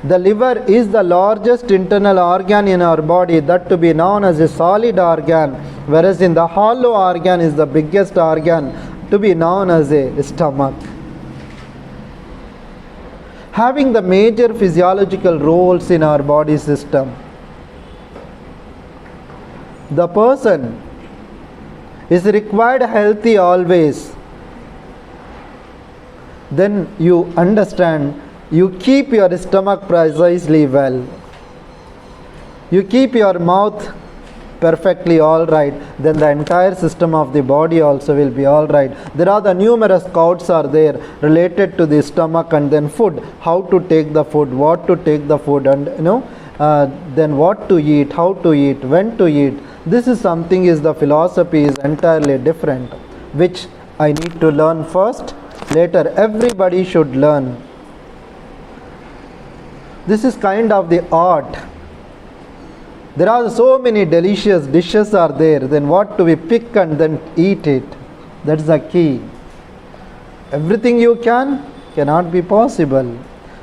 The liver is the largest internal organ in our body, that to be known as a solid organ, whereas in the hollow organ is the biggest organ, to be known as a stomach. Having the major physiological roles in our body system. The person is required healthy always. Then you understand, you keep your stomach precisely well. You keep your mouth perfectly all right, then the entire system of the body also will be all right. There are the numerous quotes are there related to the stomach and then food, how to take the food, what to take the food, and then what to eat, how to eat, when to eat. This is something, is the philosophy is entirely different, which I need to learn first. Later everybody should learn. This is kind of the art. There are so many delicious dishes are there, then what do we pick and then eat it? That's the key. Everything you cannot be possible.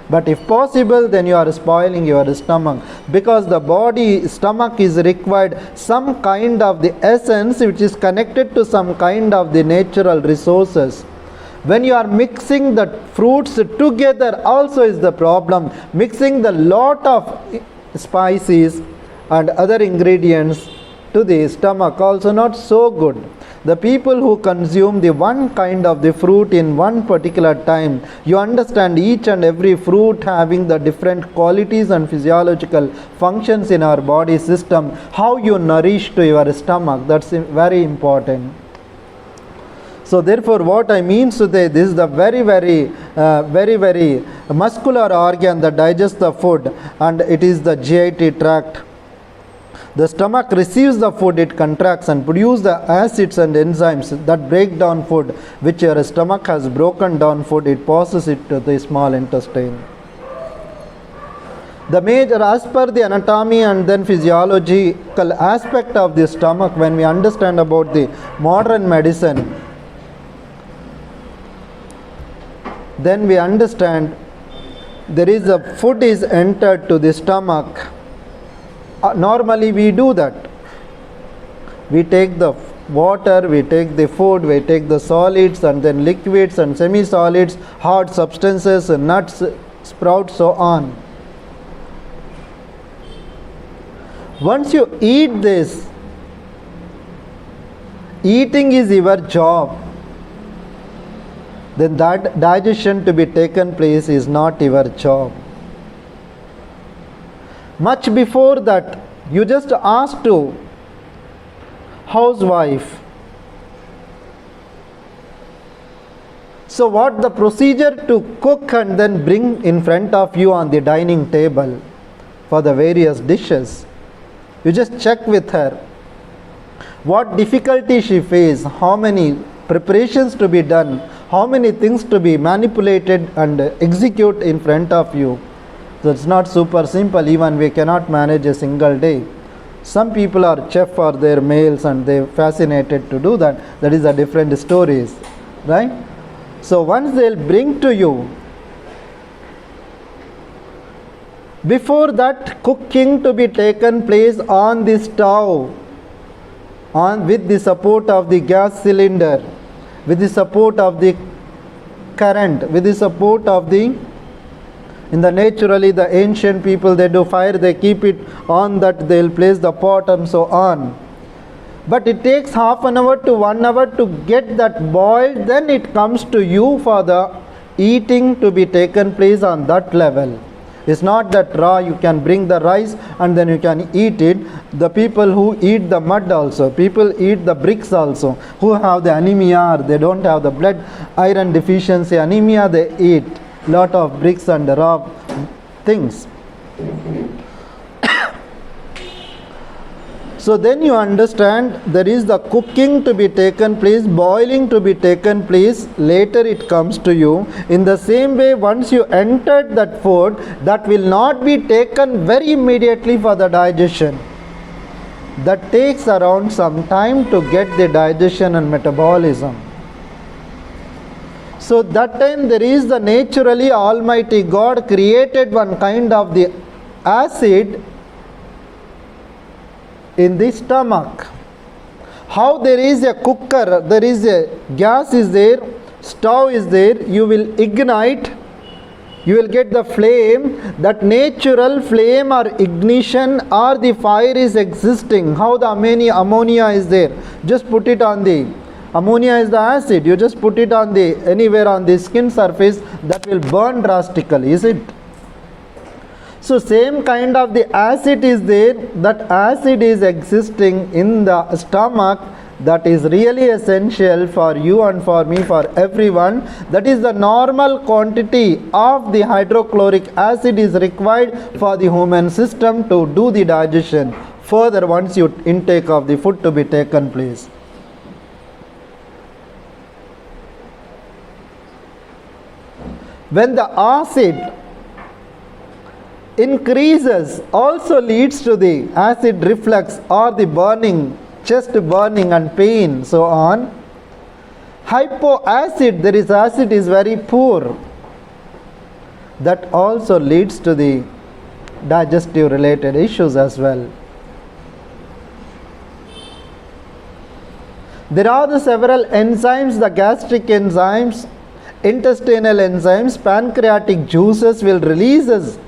But if possible, then you are spoiling your stomach, because the body, stomach is required some kind of the essence which is connected to some kind of the natural resources. When you are mixing the fruits together also is the problem. Mixing the lot of spices and other ingredients to the stomach also not so good. The people who consume the one kind of the fruit in one particular time, you understand each and every fruit having the different qualities and physiological functions in our body system, how you nourish to your stomach, that's very important. So therefore what I mean to say, this is the very muscular organ that digests the food, and it is the GIT tract. The stomach receives the food, it contracts and produces the acids and enzymes that break down food, which your stomach has broken down food, it passes it to the small intestine. The major, as per the anatomy and then physiological aspect of the stomach, when we understand about the modern medicine, then we understand there is a food is entered to the stomach. Normally we do that. We take the water, we take the food, we take the solids and then liquids and semi-solids, hard substances, nuts, sprouts, so on. Once you eat this, eating is your job. Then that digestion to be taken place is not your job. Much before that, you just ask to housewife. So what the procedure to cook and then bring in front of you on the dining table for the various dishes. You just check with her. What difficulty she faces, how many preparations to be done, how many things to be manipulated and execute in front of you. So it's not super simple, even we cannot manage a single day. Some people are chef for their meals and they're fascinated to do that. That is a different stories, right? So once they'll bring to you, before that cooking to be taken place on the stove, with the support of the gas cylinder, with the support of the current, with the support of the, naturally the ancient people, they do fire, they keep it on that, they'll place the pot and so on. But it takes half an hour to 1 hour to get that boiled, then it comes to you for the eating to be taken place on that level. It's not that raw, you can bring the rice and then you can eat it. The people who eat the mud also, people eat the bricks also, who have the anemia or they don't have the blood iron deficiency anemia, they eat lot of bricks and raw things. So then you understand there is the cooking to be taken place, boiling to be taken place, later it comes to you. In the same way, once you entered that food, that will not be taken very immediately for the digestion. That takes around some time to get the digestion and metabolism. So that time there is the naturally Almighty God created one kind of the acid in the stomach. How there is a cooker, there is a gas is there, stove is there, you will ignite, you will get the flame, that natural flame or ignition or the fire is existing. How the ammonia is there, just put it on the, ammonia is the acid, you just put it on the, anywhere on the skin surface, that will burn drastically, is it? So same kind of the acid is there, that acid is existing in the stomach, that is really essential for you and for me, for everyone. That is the normal quantity of the hydrochloric acid is required for the human system to do the digestion. Further, once you intake of the food to be taken place. When the acid increases, also leads to the acid reflux or the burning, chest burning and pain, so on. Hypoacid, there is acid is very poor, that also leads to the digestive related issues as well. There are the several enzymes, the gastric enzymes, intestinal enzymes, pancreatic juices will release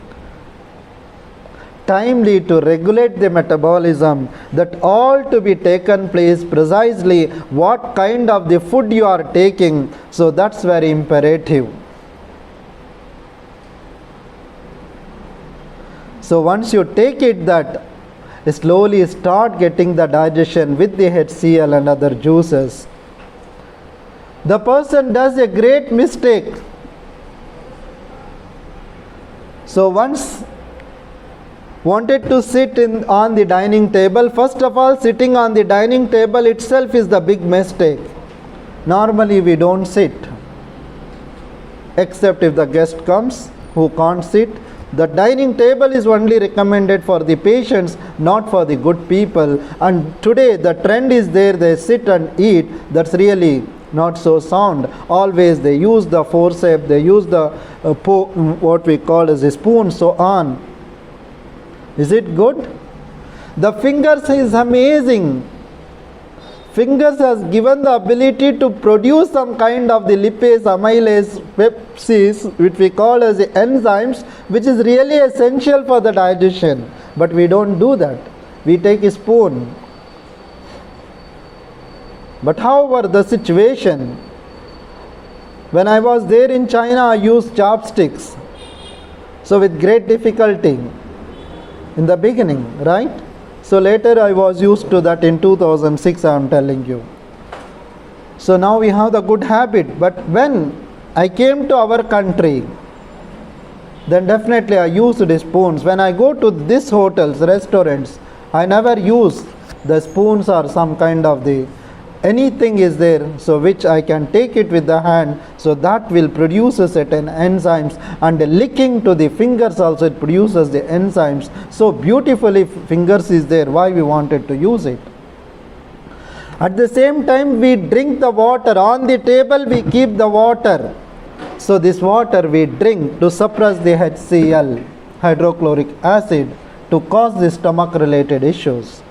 timely to regulate the metabolism, that all to be taken place precisely what kind of the food you are taking. So that's very imperative. So once you take it, that slowly start getting the digestion with the HCl and other juices. The person does a great mistake. So once wanted to sit on the dining table. First of all, sitting on the dining table itself is the big mistake. Normally we don't sit, except if the guest comes who can't sit. The dining table is only recommended for the patients, not for the good people. And today the trend is there, they sit and eat. That's really not so sound. Always they use the forceps, they use the what we call as a spoon, so on. Is it good? The fingers is amazing. Fingers has given the ability to produce some kind of the lipase, amylase, pepsis, which we call as the enzymes, which is really essential for the digestion. But we don't do that. We take a spoon. But however, the situation, when I was there in China, I used chopsticks. So with great difficulty in the beginning, right? So later I was used to that in 2006, I am telling you. So now we have the good habit. But when I came to our country, then definitely I used the spoons. When I go to these hotels, restaurants, I never use the spoons or some kind of the anything is there, so which I can take it with the hand, so that will produce a certain enzymes, and licking to the fingers also it produces the enzymes. So beautifully fingers is there, why we wanted to use it. At the same time we drink the water, on the table we keep the water. So this water we drink to suppress the HCl, hydrochloric acid, to cause the stomach related issues.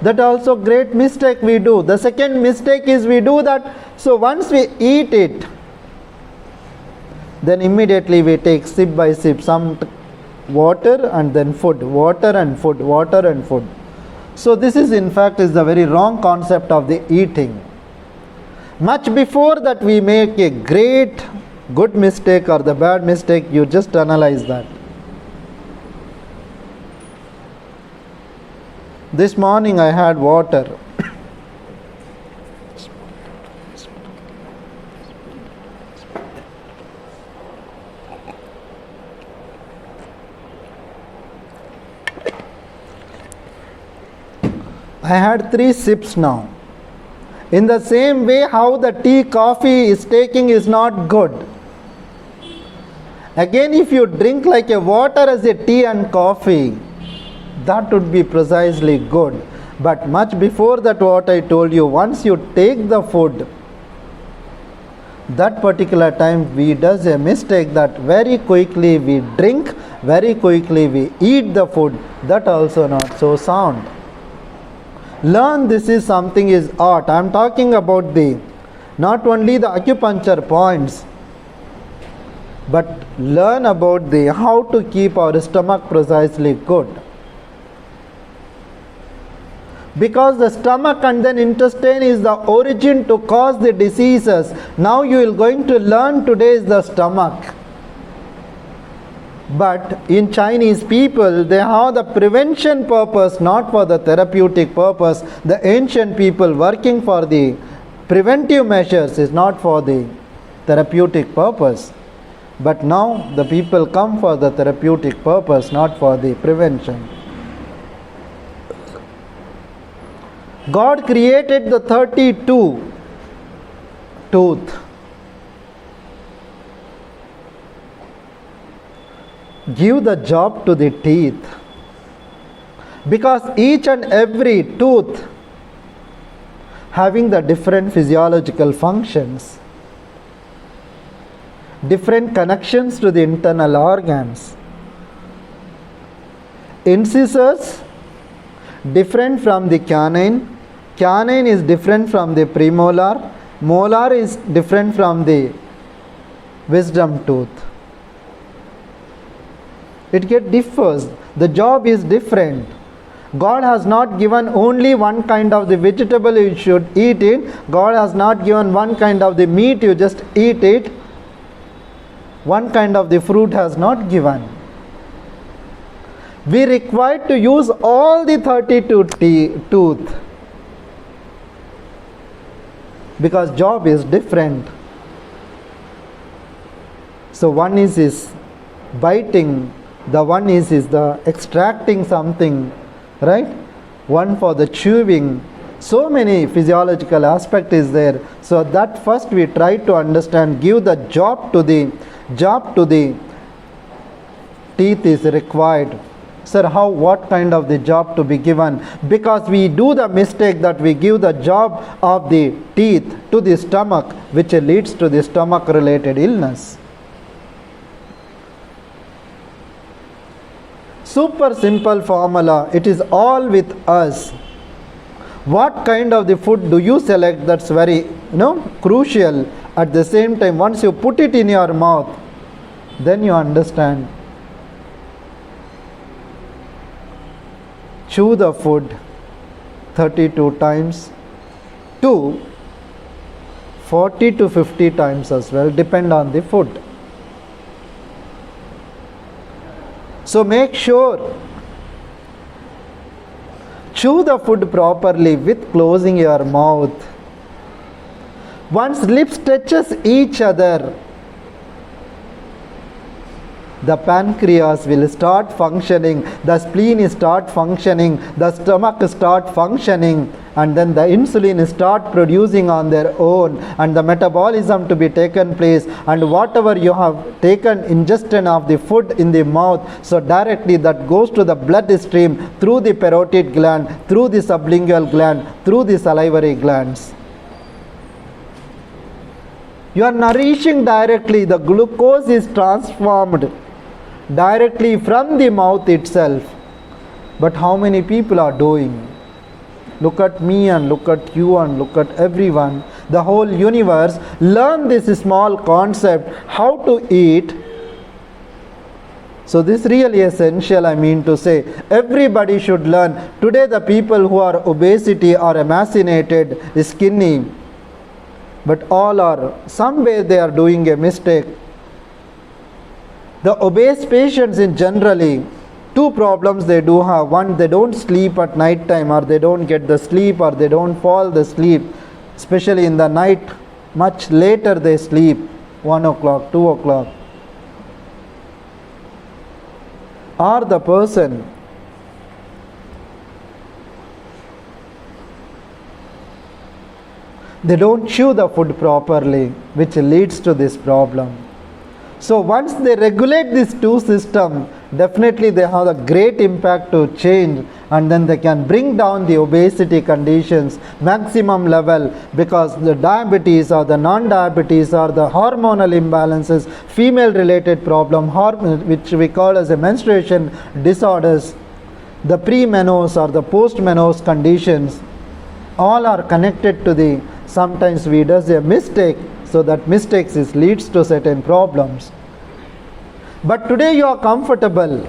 That also great mistake we do. The second mistake is we do that, so once we eat it, then immediately we take sip by sip some water and then food, water and food, water and food. So this is in fact is the very wrong concept of the eating. Much before that we make a great good mistake or the bad mistake, you just analyze that. This morning I had water. I had 3 sips now. In the same way, how the tea, coffee is taking is not good. Again, if you drink like a water as a tea and coffee, that would be precisely good. But much before that, what I told you, once you take the food, that particular time we does a mistake that very quickly we drink, very quickly we eat the food. That also not so sound. Learn this is something is art. I am talking about the not only the acupuncture points, but learn about the how to keep our stomach precisely good. Because the stomach and then intestine is the origin to cause the diseases. Now you are going to learn today is the stomach. But in Chinese people, they have the prevention purpose, not for the therapeutic purpose. The ancient people working for the preventive measures is not for the therapeutic purpose. But now the people come for the therapeutic purpose, not for the prevention. God created the 32 tooth. Give the job to the teeth. Because each and every tooth having the different physiological functions, different connections to the internal organs. Incisors different from the canine. Canine is different from the premolar. Molar is different from the wisdom tooth. It differs. The job is different. God has not given only one kind of the vegetable you should eat it. God has not given one kind of the meat you just eat it. One kind of the fruit has not given. We require to use all the 32 tooth. Because job is different. So one is biting, the one is the extracting something, right? One for the chewing. So many physiological aspect is there. So that first we try to understand, give the job to the teeth is required. Sir, what kind of the job to be given? Because we do the mistake that we give the job of the teeth to the stomach, which leads to the stomach related illness. Super simple formula. It is all with us. What kind of the food do you select? That's very crucial. At the same time, once you put it in your mouth, then you understand. Chew the food 32 times to 40 to 50 times as well, depend on the food. So make sure chew the food properly with closing your mouth. Once lips touches each other, the pancreas will start functioning, the spleen will start functioning, the stomach start functioning, and then the insulin start producing on their own, and the metabolism to be taken place, and whatever you have taken ingestion of the food in the mouth, so directly that goes to the blood stream through the parotid gland, through the sublingual gland, through the salivary glands. You are nourishing directly, the glucose is transformed directly from the mouth itself. But how many people are doing? Look at me and look at you and look at everyone. The whole universe. Learn this small concept, how to eat. So this really essential, I mean to say. Everybody should learn. Today the people who are obesity are emaciated, skinny. But all are, somewhere they are doing a mistake. The obese patients in generally, two problems they do have. One, they don't sleep at night time, or they don't get the sleep, or they don't fall the sleep. Especially in the night, much later they sleep, 1 o'clock, 2 o'clock. Or the person they don't chew the food properly, which leads to this problem. So once they regulate these two systems, definitely they have a great impact to change, and then they can bring down the obesity conditions maximum level, because the diabetes or the non-diabetes or the hormonal imbalances, female related problem, which we call as a menstruation disorders, the pre-menopause or the post-menopause conditions, all are connected to the, sometimes we does a mistake, so that mistakes leads to certain problems. But today you are comfortable.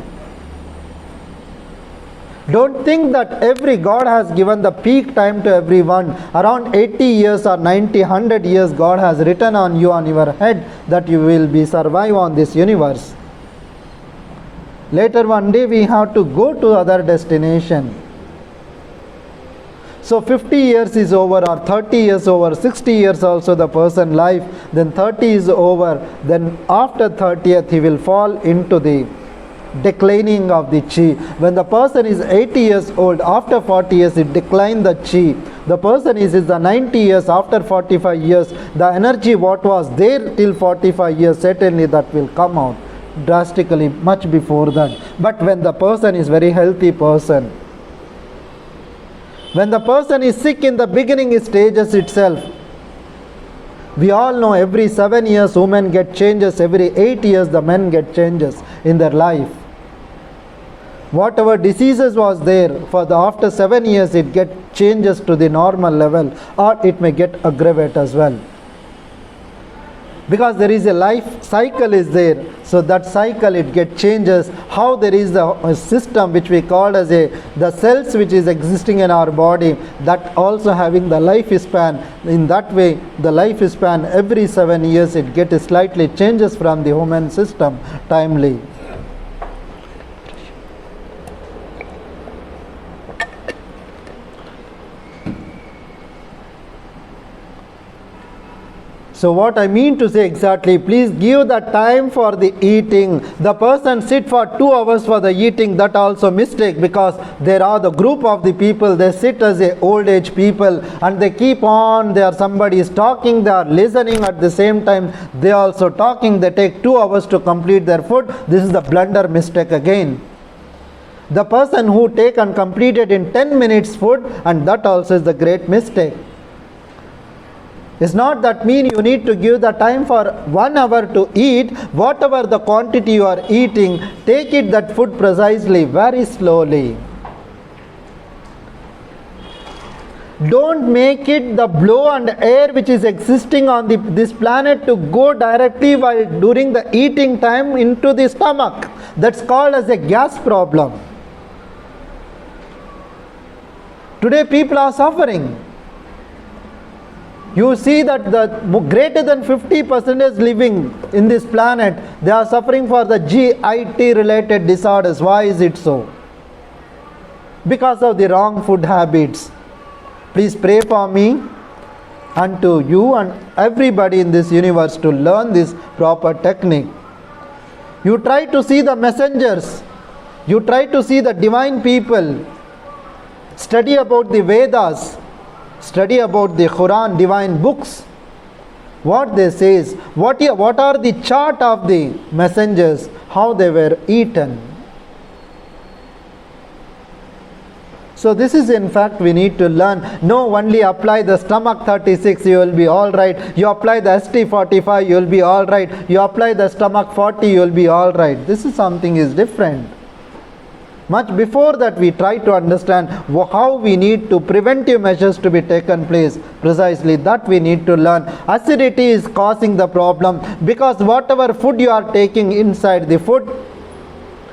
Don't think that God has given the peak time to everyone. Around 80 years or 90, 100 years God has written on you, on your head, that you will be survive on this universe. Later one day we have to go to other destination. So 50 years is over, or 30 years over, 60 years also the person life, then 30 is over, then after 30th he will fall into the declining of the chi. When the person is 80 years old, after 40 years it decline the chi. The person is the 90 years, after 45 years, the energy what was there till 45 years, certainly that will come out drastically much before that. But when the person is very healthy person, when the person is sick in the beginning stages itself, we all know every 7 years women get changes, every 8 years the men get changes in their life. Whatever diseases was there, for the after 7 years it get changes to the normal level, or it may get aggravate as well. Because there is a life cycle is there, so that cycle it get changes. How there is a system which we call as the cells which is existing in our body, that also having the lifespan. In that way the lifespan every 7 years it gets slightly changes from the human system timely. So what I mean to say exactly, please give the time for the eating. The person sit for 2 hours for the eating, that also mistake, because there are the group of the people, they sit as a old age people and they keep on, somebody is talking, they are listening at the same time, they also talking, they take 2 hours to complete their food. This is the blunder mistake again. The person who take and completed in 10 minutes food, and that also is the great mistake. It's not that mean you need to give the time for 1 hour to eat. Whatever the quantity you are eating, take it that food precisely, very slowly. Don't make it the blow and air which is existing on this planet to go directly while during the eating time into the stomach. That's called as a gas problem. Today people are suffering. You see that the greater than 50% living in this planet, they are suffering for the GIT related disorders. Why is it so? Because of the wrong food habits. Please pray for me and to you and everybody in this universe to learn this proper technique. You try to see the messengers. You try to see the divine people. Study about the Vedas. Study about the Quran, divine books. What they says, what are the chart of the messengers, how they were eaten. So this is in fact we need to learn. No, only apply the stomach 36, you will be all right. You apply the ST 45, you will be all right. You apply the stomach 40, you will be all right. This is something is different. Much before that we try to understand how we need to preventive measures to be taken place. Precisely that we need to learn. Acidity is causing the problem because whatever food you are taking inside the food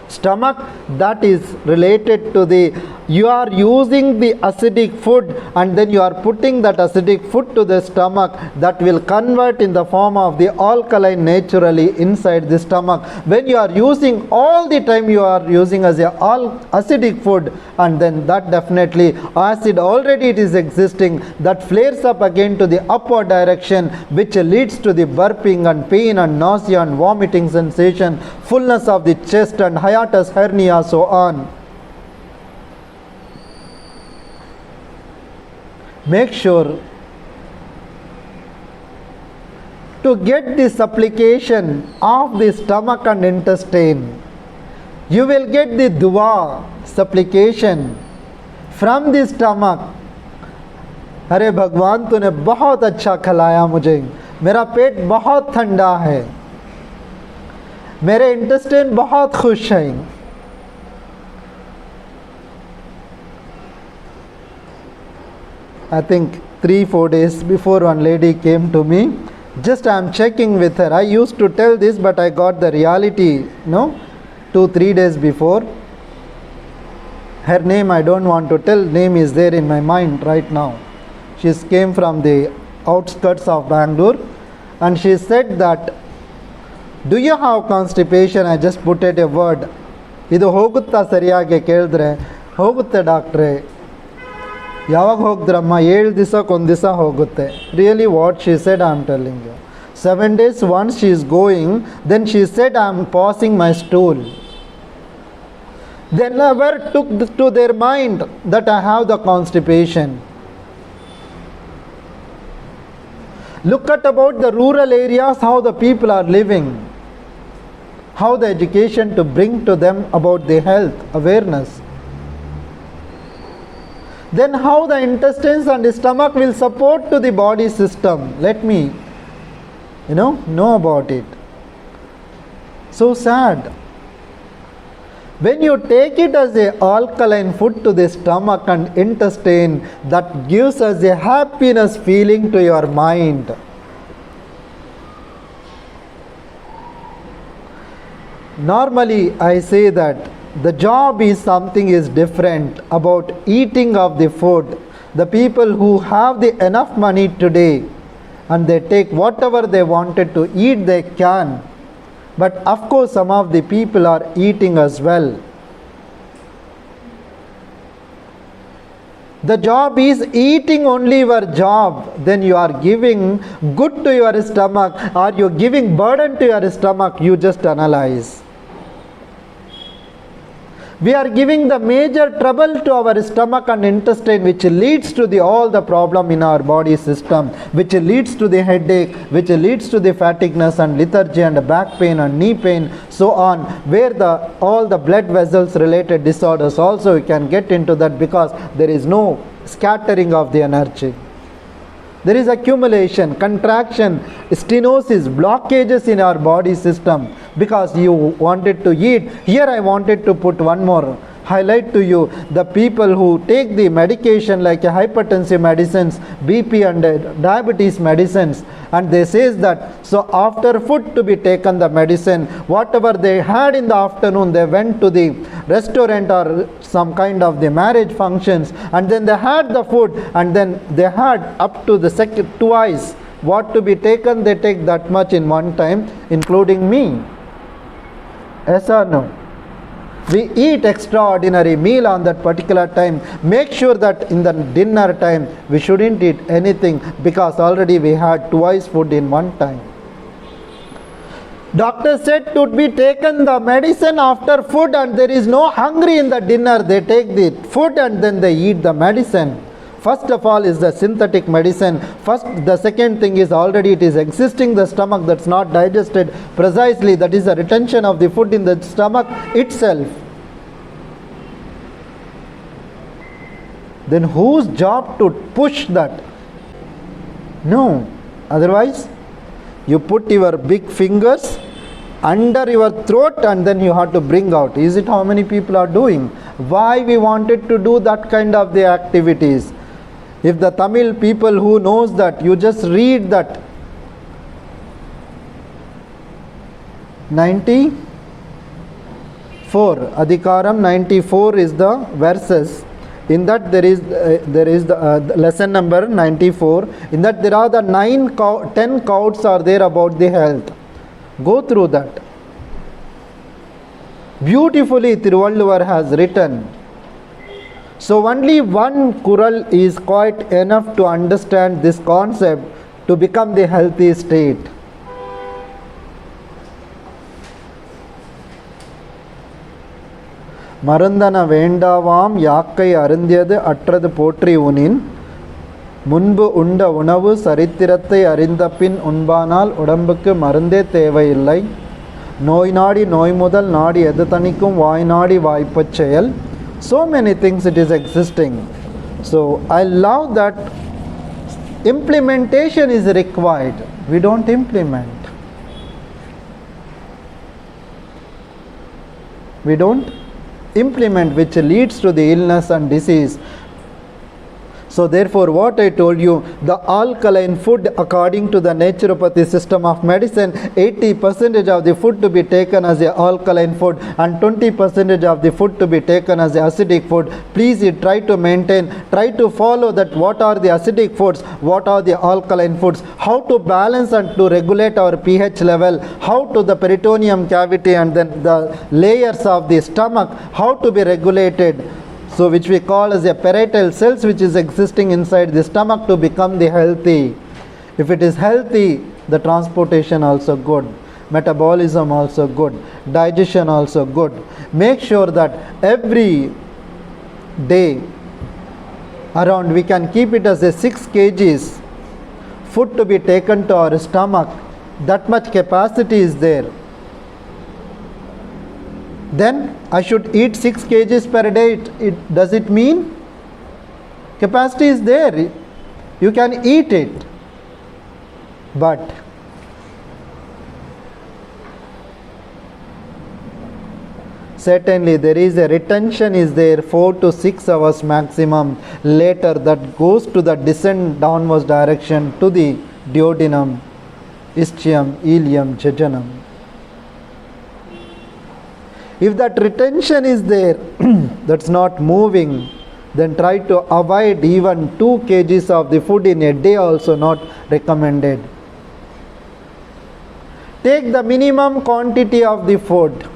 stomach, that is related to you are using the acidic food and then you are putting that acidic food to the stomach, that will convert in the form of the alkaline naturally inside the stomach. When you are using all the time, you are using as all acidic food, and then that definitely acid already it is existing, that flares up again to the upward direction, which leads to the burping and pain and nausea and vomiting sensation, fullness of the chest and hiatus hernia, so on. Make sure to get the supplication of the stomach and intestine. You will get the dua supplication from the stomach. अरे भगवान तूने बहुत अच्छा खिलाया मुझे, मेरा पेट बहुत ठंडा है, मेरे इंटेस्टाइन बहुत खुश हैं. I think 3-4 days before, one lady came to me. Just I am checking with her. I used to tell this, but I got the reality, 2-3 days before. Her name I don't want to tell. Name is there in my mind right now. She came from the outskirts of Bangalore, and she said that, do you have constipation? I just put it a word. ಇದು ಹೋಗುತ್ತಾ ಸರಿಯಾಗಿ ಕೇಳಿದ್ರೆ, ಹೋಗುತ್ತೆ ಡಾಕ್ಟ್ರೆ. ಯಾವಾಗ ಹೋಗ್ದ್ರಮ್ಮ? 7 ದಿವಸಕ್ಕೆ ಒಂದು ದಿವಸ ಹೋಗುತ್ತೆ. Really what she said I am telling you. 7 days once she is going, then she said I am passing my stool. They never took to their mind that I have the constipation. Look at about the rural areas, how the people are living, how the education to bring to them about the health awareness. Then how the intestines and the stomach will support to the body system. Let me know about it. So sad. When you take it as a alkaline food to the stomach and intestine, that gives us a happiness feeling to your mind. Normally I say that the job is something is different about eating of the food. The people who have the enough money today and they take whatever they wanted to eat, they can. But of course some of the people are eating as well. The job is eating only your job. Then you are giving good to your stomach, or you giving burden to your stomach. You just analyze. We are giving the major trouble to our stomach and intestine, which leads to all the problem in our body system, which leads to the headache, which leads to the fatigueness and lethargy and back pain and knee pain, so on, where all the blood vessels related disorders also we can get into that, because there is no scattering of the energy. There is accumulation, contraction, stenosis, blockages in our body system because you wanted to eat. Here I wanted to put one more highlight to you. The people who take the medication like hypertensive medicines, BP and diabetes medicines, and they says that, so after food to be taken the medicine, whatever they had in the afternoon, they went to the restaurant or some kind of the marriage functions, and then they had the food, and then they had up to the second twice what to be taken, they take that much in one time, including me. Yes or no? We eat extraordinary meal on that particular time. Make sure that in the dinner time we shouldn't eat anything, because already we had twice food in one time. Doctor said to be taken the medicine after food, and there is no hungry in the dinner. They take the food and then they eat the medicine. First of all is the synthetic medicine. The second thing is already it is existing the stomach, that's not digested precisely. That is the retention of the food in the stomach itself. Then whose job to push that? No. Otherwise, you put your big fingers under your throat and then you have to bring out. Is it how many people are doing? Why we wanted to do that kind of the activities? If the Tamil people who knows that, you just read that 94 Adhikaram 94 is the verses. In that there is the lesson number 94. In that there are the 10 counts are there about the health. Go through that. Beautifully Thiruvalluvar has written. So only one Kural is quite enough to understand this concept to become the healthy state. மருந்தன வேண்டாவாம் யாக்கை அருந்தியது அற்றது போற்றி உனின் முன்பு உண்ட உணவு சரித்திரத்தை அறிந்த பின் உண்பானால் உடம்புக்கு மருந்தே தேவையில்லை. நோய் நாடி நோய் முதல் நாடி எது தணிக்கும் வாய் நாடி வாய்ப்பச் செயல் So many things it is existing. So I love that implementation is required. We don't implement. We don't implement, which leads to the illness and disease. So therefore, what I told you, the alkaline food, according to the naturopathy system of medicine, 80% of the food to be taken as a alkaline food and 20% of the food to be taken as a acidic food. Please try to maintain, try to follow that what are the acidic foods, what are the alkaline foods, how to balance and to regulate our pH level, how to the peritoneum cavity and then the layers of the stomach, how to be regulated. So which we call as a parietal cells which is existing inside the stomach to become the healthy. If it is healthy, the transportation also good, metabolism also good, digestion also good. Make sure that every day around we can keep it as a 6 kgs food to be taken to our stomach. That much capacity is there. Then I should eat 6 kgs per day. Does it mean? Capacity is there. You can eat it. But certainly there is a retention is there 4 to 6 hours maximum. Later that goes to the descent downwards direction to the duodenum, ischium, ileum, jejunum. If that retention is there, that's not moving, then try to avoid even 2 kgs of the food in a day, also not recommended. Take the minimum quantity of the food.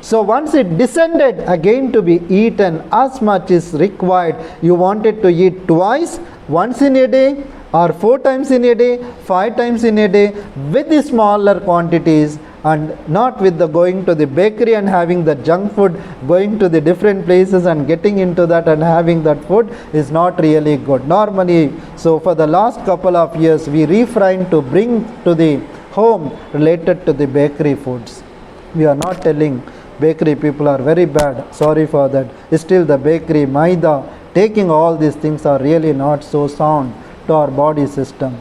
So once it descended, again to be eaten as much is required. You wanted to eat twice, once in a day or 4 times in a day, 5 times in a day with the smaller quantities, and not with the going to the bakery and having the junk food, going to the different places and getting into that and having that food is not really good. Normally, so for the last couple of years, we refrain to bring to the home related to the bakery foods. We are not telling bakery people are very bad, sorry for that. Still the bakery, maida, taking all these things are really not so sound to our body system.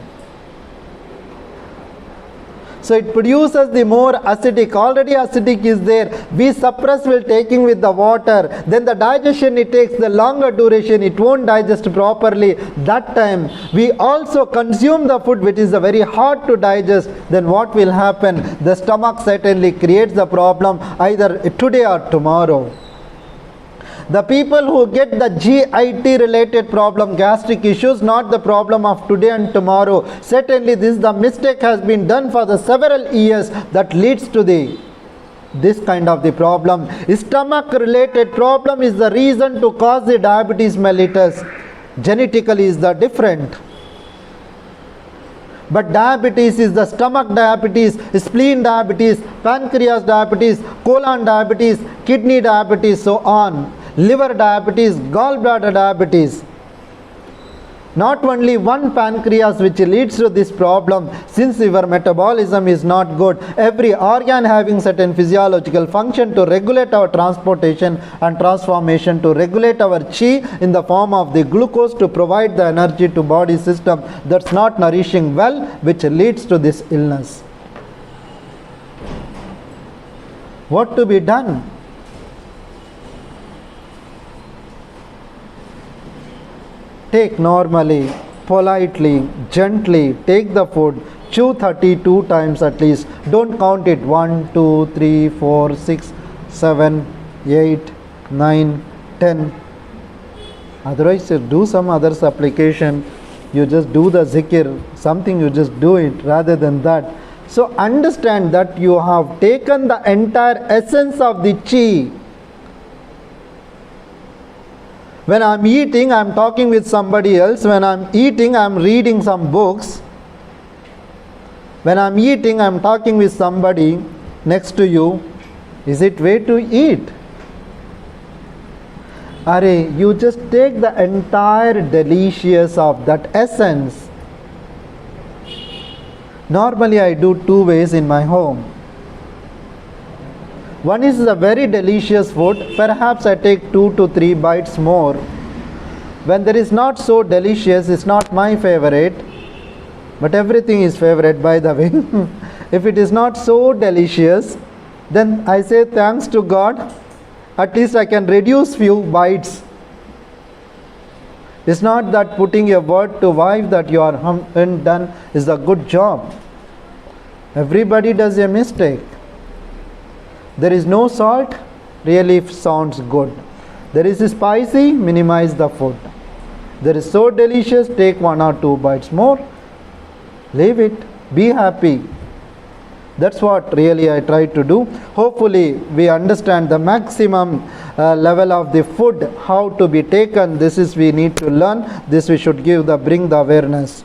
So it produces the more acidic. Already acidic is there. We suppress while taking with the water. Then the digestion it takes the longer duration. It won't digest properly. That time we also consume the food which is very hard to digest. Then what will happen? The stomach certainly creates the problem either today or tomorrow. The people who get the GIT related problem, gastric issues, not the problem of today and tomorrow. Certainly the mistake has been done for the several years that leads to this kind of the problem. Stomach related problem is the reason to cause the diabetes mellitus. Genetically is the different. But diabetes is the stomach diabetes, spleen diabetes, pancreas diabetes, colon diabetes, kidney diabetes, so on. Liver diabetes, gallbladder diabetes. Not only one pancreas which leads to this problem, since your metabolism is not good, every organ having certain physiological function to regulate our transportation and transformation, to regulate our chi in the form of the glucose to provide the energy to body system, that's not nourishing well, which leads to this illness. What to be done? Take normally, politely, gently, take the food, chew 32 times at least. Don't count it 1, 2, 3, 4, 6, 7, 8, 9, 10. Otherwise, you do some other supplication, you just do the zikr, something you just do it rather than that. So understand that you have taken the entire essence of the chi. When I am eating, I am talking with somebody else. When I am eating, I am reading some books. When I am eating, I am talking with somebody next to you. Is it way to eat? You just take the entire delicious of that essence. Normally I do 2 ways in my home. One is a very delicious food, perhaps I take 2 to 3 bites more. When there is not so delicious, it's not my favorite, but everything is favorite by the way. If it is not so delicious, then I say thanks to God, at least I can reduce few bites. It's not that putting a word to wife that you are done is a good job. Everybody does a mistake. There is no salt, really sounds good. There is spicy, minimize the food. There is so delicious, take 1 or 2 bites more. Leave it, be happy. That's what really I try to do. Hopefully we understand the maximum level of the food, how to be taken. This is we need to learn. This we should bring the awareness.